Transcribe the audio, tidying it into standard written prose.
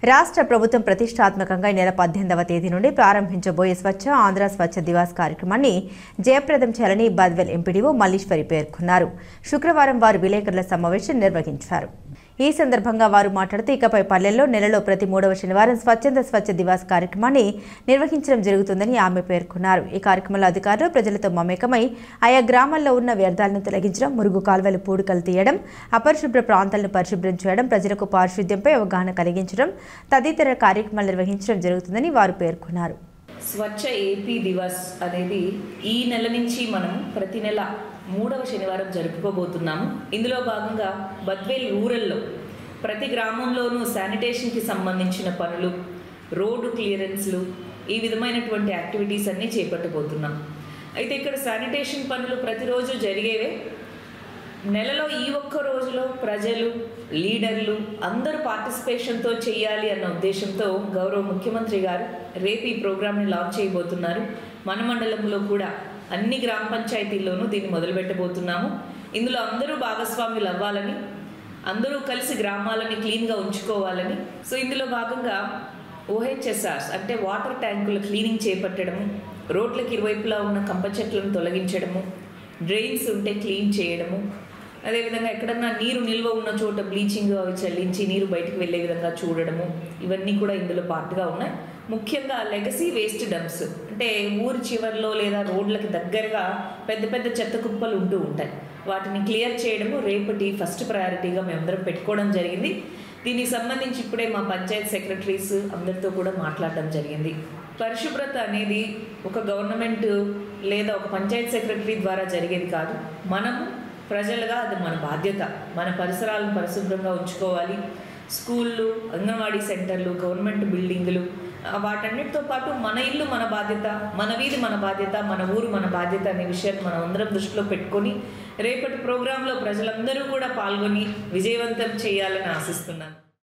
రాష్ట్ర ప్రభుత్వం ప్రతిష్టాత్మకంగా ఈ నెల 18వ తేదీ నుండి ప్రారంభించబోయే స్వచ్ఛ ఆంధ్ర స్వచ్ఛ దివాస్ కార్యక్రమాన్ని జయప్రదం చేయాలని బద్వేల్ ఎంపీడీఓ మల్లీశ్వరి పేర్కొన్నారు. శుక్రవారం వారు విలేకరుల సమావేశం నిర్వహించారు. ఈ సందర్భంగా వారు మాట్లాడుతూ ఇకపై పల్లెల్లో నెలలో ప్రతి 3వ శనివారం స్వచ్ఛంద స్వచ్ఛ దివాస్ కార్యక్రమాన్ని నిర్వహించడం జరుగుతుందని ఆమె పేర్కొన్నారు. ఈ కార్యక్రమంలో అధికారులు ప్రజలతో మమేకమై ఆయా గ్రామాల్లో ఉన్న వ్యర్థాలను తొలగించడం, మురుగు కాల్వలు పూడికలు తీయడం, అపరిశుభ్ర ప్రాంతాలను పరిశుభ్రం చేయడం, ప్రజలకు పారిశుద్ధ్యంపై అవగాహన కలిగించడం తదితర కార్యక్రమాలు నిర్వహించడం జరుగుతుందని వారు పేర్కొన్నారు. స్వచ్ఛ ఏపీ దివాస్ అనేది ఈ నెల నుంచి మనం ప్రతి నెల 3వ శనివారం జరుపుకోబోతున్నాము. ఇందులో భాగంగా బద్వేల్ రూరల్లో ప్రతి గ్రామంలోనూ శానిటేషన్కి సంబంధించిన పనులు, రోడ్డు క్లియరెన్స్లు, ఈ విధమైనటువంటి యాక్టివిటీస్ అన్నీ చేపట్టబోతున్నాం. అయితే ఇక్కడ శానిటేషన్ పనులు ప్రతిరోజు జరిగేవే. నెలలో ఈ ఒక్క రోజులో ప్రజలు, లీడర్లు అందరూ పార్టిసిపేషన్తో చేయాలి అన్న ఉద్దేశంతో గౌరవ ముఖ్యమంత్రి గారు రేపు ఈ ప్రోగ్రామ్ని లాంచ్ చేయబోతున్నారు. మన మండలంలో కూడా అన్ని గ్రామ పంచాయతీల్లోనూ దీన్ని మొదలుపెట్టబోతున్నాము. ఇందులో అందరూ భాగస్వాములు అవ్వాలని, అందరూ కలిసి గ్రామాలని క్లీన్గా ఉంచుకోవాలని. సో ఇందులో భాగంగా OHSRs అంటే వాటర్ ట్యాంకుల క్లీనింగ్ చేపట్టడము, రోడ్లకు ఇరువైపులా ఉన్న కంప చెట్లను తొలగించడము, డ్రైన్స్ ఉంటే క్లీన్ చేయడము, అదేవిధంగా ఎక్కడన్నా నీరు నిల్వ ఉన్న చోట బ్లీచింగ్ అవి చల్లించి నీరు బయటకు వెళ్ళే విధంగా చూడడము, ఇవన్నీ కూడా ఇందులో పార్ట్గా ఉన్నాయి. ముఖ్యంగా లెగసీ వేస్ట్ డంప్స్ అంటే ఊరి చివరిలో లేదా రోడ్లకి దగ్గరగా పెద్ద పెద్ద చెత్త కుప్పలు ఉంటూ ఉంటాయి. వాటిని క్లియర్ చేయడము రేపటి ఫస్ట్ ప్రయారిటీగా మేమందరం పెట్టుకోవడం జరిగింది. దీనికి సంబంధించి ఇప్పుడే మా పంచాయత్ సెక్రటరీస్ అందరితో కూడా మాట్లాడడం జరిగింది. పరిశుభ్రత అనేది ఒక గవర్నమెంట్ లేదా ఒక పంచాయత్ సెక్రటరీ ద్వారా జరిగేది కాదు. మనము ప్రజలుగా అది మన బాధ్యత. మన పరిసరాలను పరిశుభ్రంగా ఉంచుకోవాలి. స్కూళ్ళు, అంగన్వాడీ సెంటర్లు, గవర్నమెంట్ బిల్డింగులు, వాటన్నిటితో పాటు మన ఇల్లు మన బాధ్యత, మన వీధి మన బాధ్యత, మన ఊరు మన బాధ్యత అనే విషయాన్ని మనం అందరం దృష్టిలో పెట్టుకొని రేపటి ప్రోగ్రాంలో ప్రజలందరూ కూడా పాల్గొని విజయవంతం చేయాలని ఆశిస్తున్నాను.